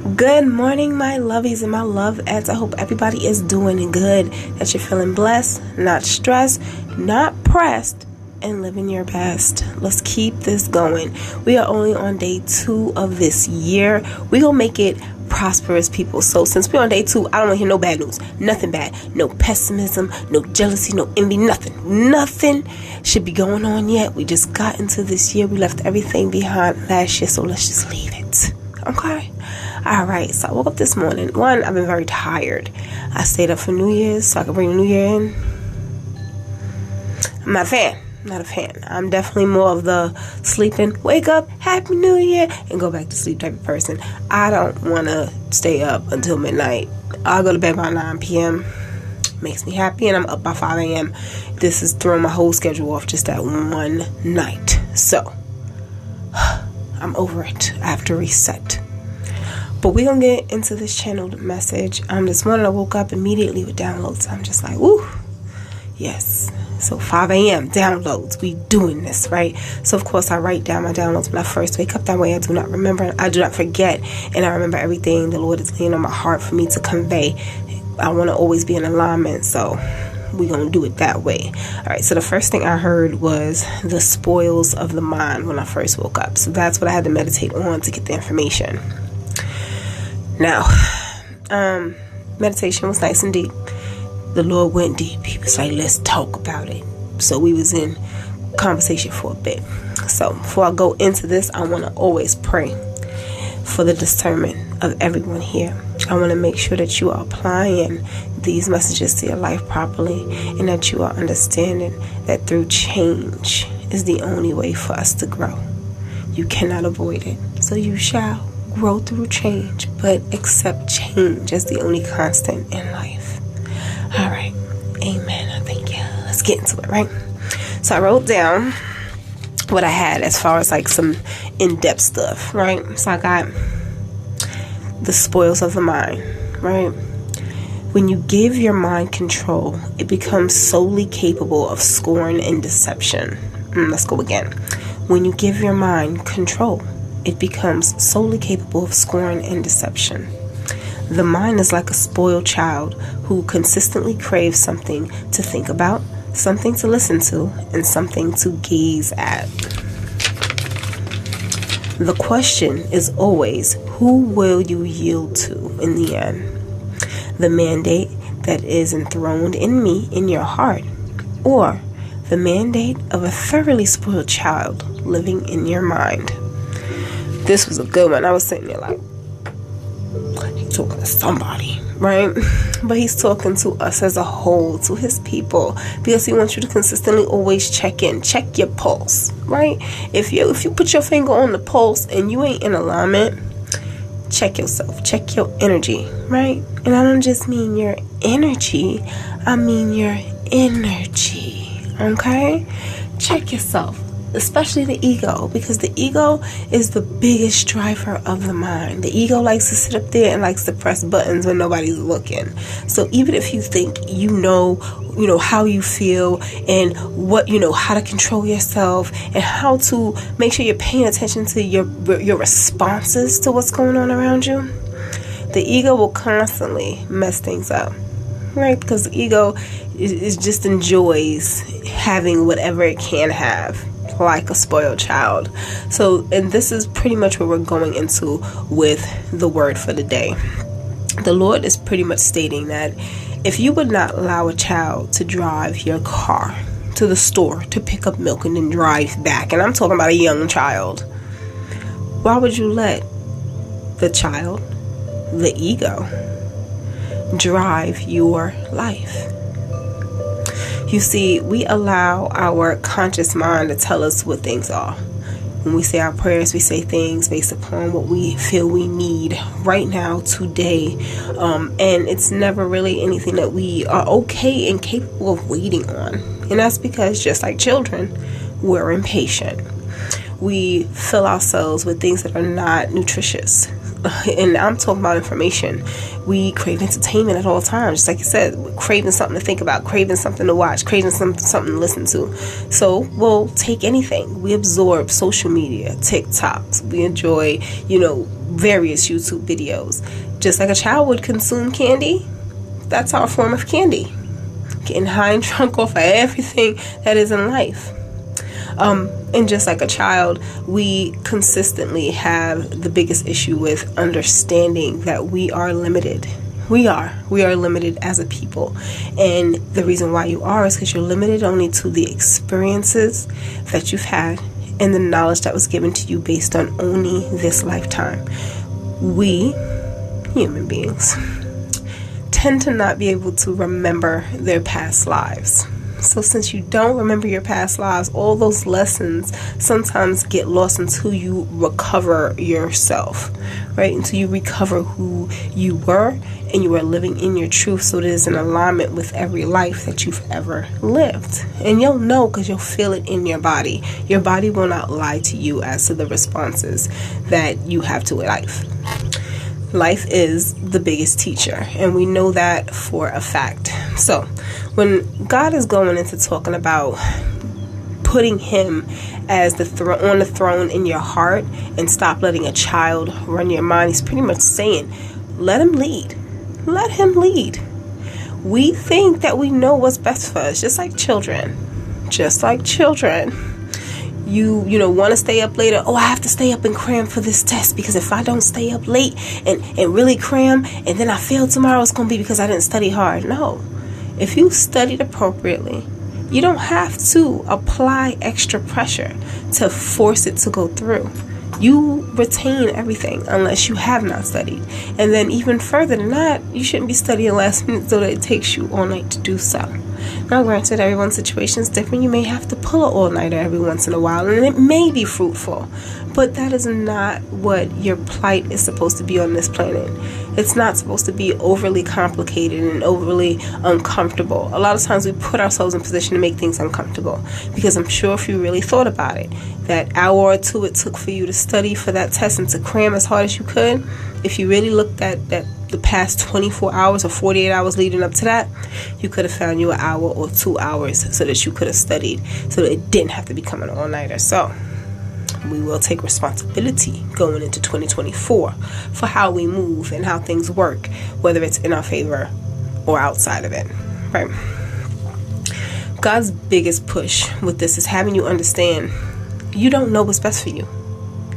Good morning, my lovies and my loveettes. I hope everybody is doing good, that you're feeling blessed, not stressed, not pressed, and living your best. Let's keep this going. We are only on day 2 of this year. We're going to make it prosperous, people. So since we're on day 2, I don't want to hear no bad news. Nothing bad. No pessimism, no jealousy, no envy, nothing. Nothing should be going on yet. We just got into this year. We left everything behind last year, so let's just leave it. Okay? All right, so I woke up this morning. One, I've been very tired. I stayed up for New Year's so I could bring the New Year in. I'm not a fan. I'm definitely more of the sleeping, wake up, Happy New Year, and go back to sleep type of person. I don't want to stay up until midnight. I'll go to bed by 9 p.m. Makes me happy, and I'm up by 5 a.m. This is throwing my whole schedule off just that one night. So, I'm over it. I have to reset. But we're going to get into this channeled message. This morning I woke up immediately with downloads. I'm just like, woo, yes. So 5 a.m. downloads. We doing this, right? So of course I write down my downloads when I first wake up. That way I do not remember. I do not forget. And I remember everything the Lord is laying on my heart for me to convey. I want to always be in alignment. So we're going to do it that way. All right. So the first thing I heard was the spoils of the mind when I first woke up. So that's what I had to meditate on to get the information. Now, meditation was nice and deep. The Lord went deep. He was like, let's talk about it. So we was in conversation for a bit. So before I go into this, I want to always pray for the discernment of everyone here. I want to make sure that you are applying these messages to your life properly, and that you are understanding that through change is the only way for us to grow. You cannot avoid it. So you shall grow through change, but accept change as the only constant in life. All right. Amen. I thank you. Let's get into it, right? So I wrote down what I had as far as like some in-depth stuff, right? So I got the spoils of the mind, right? When you give your mind control, it becomes solely capable of scorn and deception. Let's go again. When you give your mind control, it becomes solely capable of scorn and deception. The mind is like a spoiled child who consistently craves something to think about, something to listen to, and something to gaze at. The question is always, who will you yield to in the end? The mandate that is enthroned in me in your heart, or the mandate of a thoroughly spoiled child living in your mind? This was a good one. I was sitting there like, he's talking to somebody, right? But he's talking to us as a whole, to his people, because he wants you to consistently always check in, check your pulse, right? If you put your finger on the pulse and you ain't in alignment, check yourself, check your energy, right? And I don't just mean your energy, I mean your energy, okay? Check yourself. Especially the ego, because the ego is the biggest driver of the mind. The ego likes to sit up there and likes to press buttons when nobody's looking. So even if you think you know how you feel and what how to control yourself and how to make sure you're paying attention to your responses to what's going on around you, the ego will constantly mess things up, right? Because the ego is just enjoys having whatever it can have, like a spoiled child. So, and this is pretty much what we're going into with the word for the day. The Lord is pretty much stating that if you would not allow a child to drive your car to the store to pick up milk and then drive back, and I'm talking about a young child, why would you let the child, the ego, drive your life? You see, we allow our conscious mind to tell us what things are. When we say our prayers, we say things based upon what we feel we need right now, today. And it's never really anything that we are okay and capable of waiting on. And that's because, just like children, we're impatient. We fill ourselves with things that are not nutritious. and I'm talking about information. We crave entertainment at all times. Just like you said, we're craving something to think about, craving something to watch, craving something to listen to. So we'll take anything. We absorb social media, TikToks. We enjoy, various YouTube videos. Just like a child would consume candy, that's our form of candy. Getting high and drunk off of everything that is in life. And just like a child, we consistently have the biggest issue with understanding that we are limited. We are limited as a people. And the reason why you are is because you're limited only to the experiences that you've had and the knowledge that was given to you based on only this lifetime. We, human beings, tend to not be able to remember their past lives. So since you don't remember your past lives, all those lessons sometimes get lost until you recover yourself, right? Until you recover who you were and you are living in your truth, so it is in alignment with every life that you've ever lived. And you'll know because you'll feel it in your body. Your body will not lie to you as to the responses that you have to life. Life is the biggest teacher, and we know that for a fact. So when God is going into talking about putting him as on the throne in your heart and stop letting a child run your mind, he's pretty much saying, let him lead. Let him lead. We think that we know what's best for us, just like children. You want to stay up later. Oh, I have to stay up and cram for this test, because if I don't stay up late and really cram and then I fail tomorrow, it's going to be because I didn't study hard. No. If you studied appropriately, you don't have to apply extra pressure to force it to go through. You retain everything unless you have not studied. And then even further than that, you shouldn't be studying last minute so that it takes you all night to do so. Now, granted, everyone's situation is different. You may have to pull an all-nighter every once in a while, and it may be fruitful. But that is not what your plight is supposed to be on this planet. It's not supposed to be overly complicated and overly uncomfortable. A lot of times we put ourselves in position to make things uncomfortable, because I'm sure if you really thought about it, that hour or two it took for you to study for that test and to cram as hard as you could, if you really looked at the past 24 hours or 48 hours leading up to that, you could have found you an hour or 2 hours so that you could have studied, so that it didn't have to become an all-nighter. So we will take responsibility going into 2024 for how we move and how things work, whether it's in our favor or outside of it, right? God's biggest push with this is having you understand you don't know what's best for you.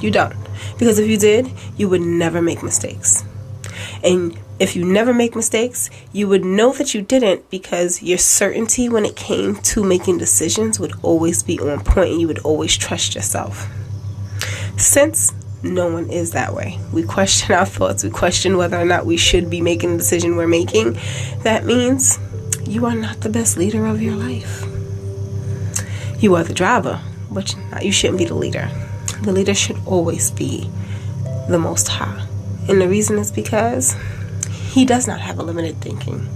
You don't. Because if you did, you would never make mistakes. And if you never make mistakes, you would know that you didn't, because your certainty when it came to making decisions would always be on point, and you would always trust yourself. Since no one is that way, we question our thoughts, we question whether or not we should be making the decision we're making. That means you are not the best leader of your life. You are the driver, but you shouldn't be the leader. The leader should always be the Most High. And the reason is because he does not have a limited thinking.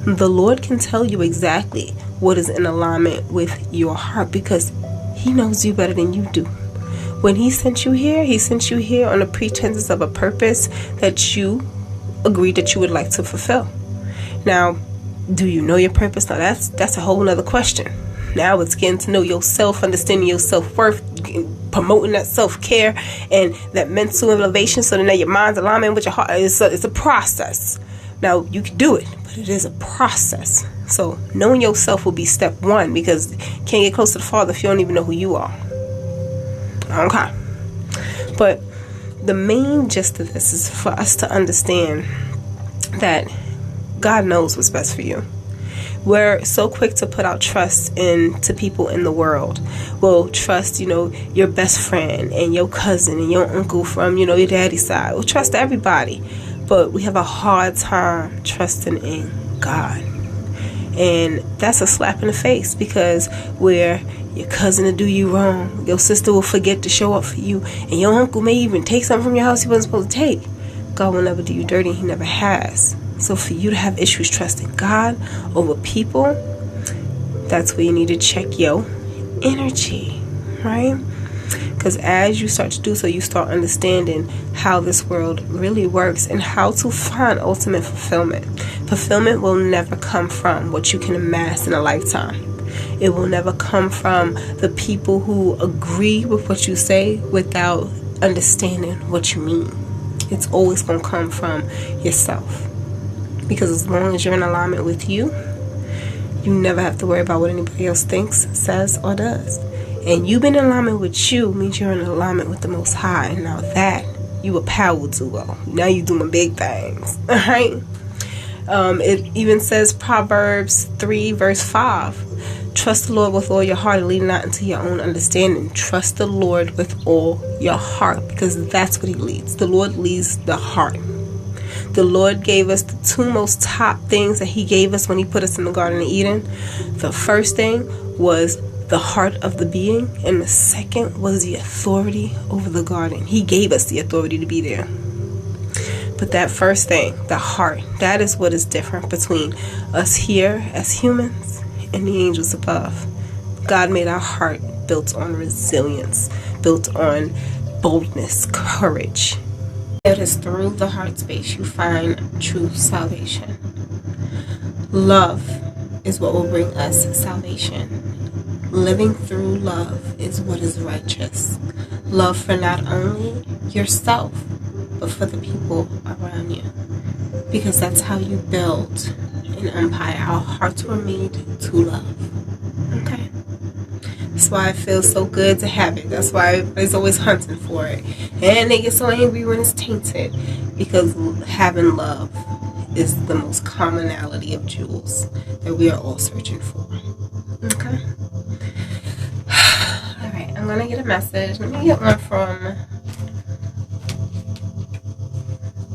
The Lord can tell you exactly what is in alignment with your heart, because he knows you better than you do. When he sent you here on the pretenses of a purpose that you agreed that you would like to fulfill. Now, do you know your purpose? Now that's a whole nother question. Now it's getting to know yourself, understanding your self-worth, promoting that self-care and that mental elevation, so that now your mind's alignment with your heart. It's a process. Now, you can do it, but it is a process. So knowing yourself will be step one, because you can't get close to the Father if you don't even know who you are. Okay. But the main gist of this is for us to understand that God knows what's best for you. We're so quick to put out trust into people in the world. We'll trust, your best friend and your cousin and your uncle from, your daddy's side. We'll trust everybody. But we have a hard time trusting in God. And that's a slap in the face, because where your cousin will do you wrong, your sister will forget to show up for you, and your uncle may even take something from your house he wasn't supposed to take. God will never do you dirty. He never has. So for you to have issues trusting God over people, that's where you need to check your energy, right? Because as you start to do so, you start understanding how this world really works and how to find ultimate fulfillment. Fulfillment will never come from what you can amass in a lifetime. It will never come from the people who agree with what you say without understanding what you mean. It's always going to come from yourself. Because as long as you're in alignment with you, you never have to worry about what anybody else thinks, says, or does. And you being in alignment with you means you're in alignment with the Most High. And now that, you a power duo. Now you doing big things. Alright? It even says Proverbs 3 verse 5. Trust the Lord with all your heart and lean not into your own understanding. Trust the Lord with all your heart, because that's what He leads. The Lord leads the heart. The Lord gave us the two most top things that He gave us when He put us in the Garden of Eden. The first thing was the heart of the being, and the second was the authority over the garden. He gave us the authority to be there. But that first thing, the heart, that is what is different between us here as humans and the angels above. God made our heart built on resilience, built on boldness, courage. It is through the heart space you find true salvation. Love is what will bring us salvation. Living through love is what is righteous. Love for not only yourself, but for the people around you. Because that's how you build an empire. Our hearts were made to love. Okay? That's why it feels so good to have it. That's why everybody's always hunting for it. And they get so angry when it's tainted. Because having love is the most commonality of jewels that we are all searching for. Okay? Alright, I'm gonna get a message. Let me get one from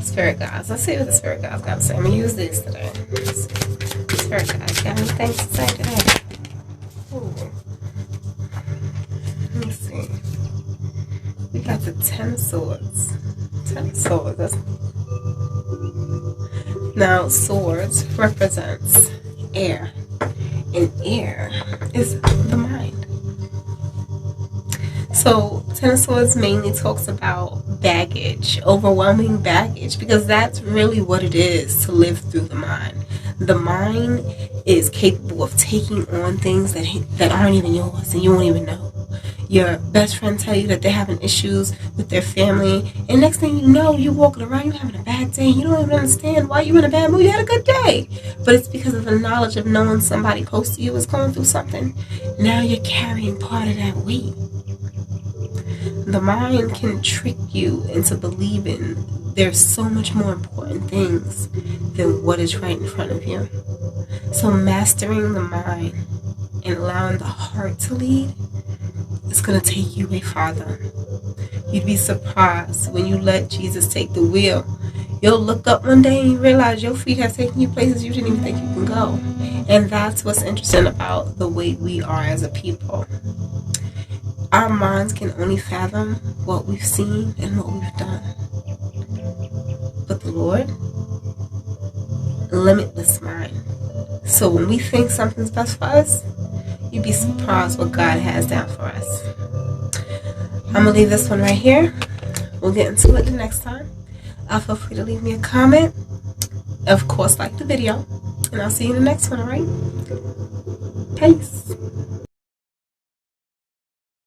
Spirit Guides. Let's see what the Spirit Guides got to say. I'm gonna use this today. Spirit Guides got any things to say today? Ooh. Let me see. We got the 10 of Swords. 10 of Swords. Now, swords represents air. And air is the mind. So, Ten of Swords mainly talks about baggage, overwhelming baggage, because that's really what it is to live through the mind. The mind is capable of taking on things that aren't even yours, and you won't even know. Your best friend tell you that they're having issues with their family, and next thing you know, you're walking around, you're having a bad day, and you don't even understand why you're in a bad mood. You had a good day, but it's because of the knowledge of knowing somebody close to you is going through something. Now you're carrying part of that weight. The mind can trick you into believing there's so much more important things than what is right in front of you. So mastering the mind and allowing the heart to lead is going to take you way farther. You'd be surprised when you let Jesus take the wheel. You'll look up one day and you realize your feet have taken you places you didn't even think you can go. And that's what's interesting about the way we are as a people. Our minds can only fathom what we've seen and what we've done. But the Lord, limitless mind. So when we think something's best for us, you'd be surprised what God has down for us. I'm going to leave this one right here. We'll get into it the next time. Feel free to leave me a comment. Of course, like the video. And I'll see you in the next one, alright? Peace.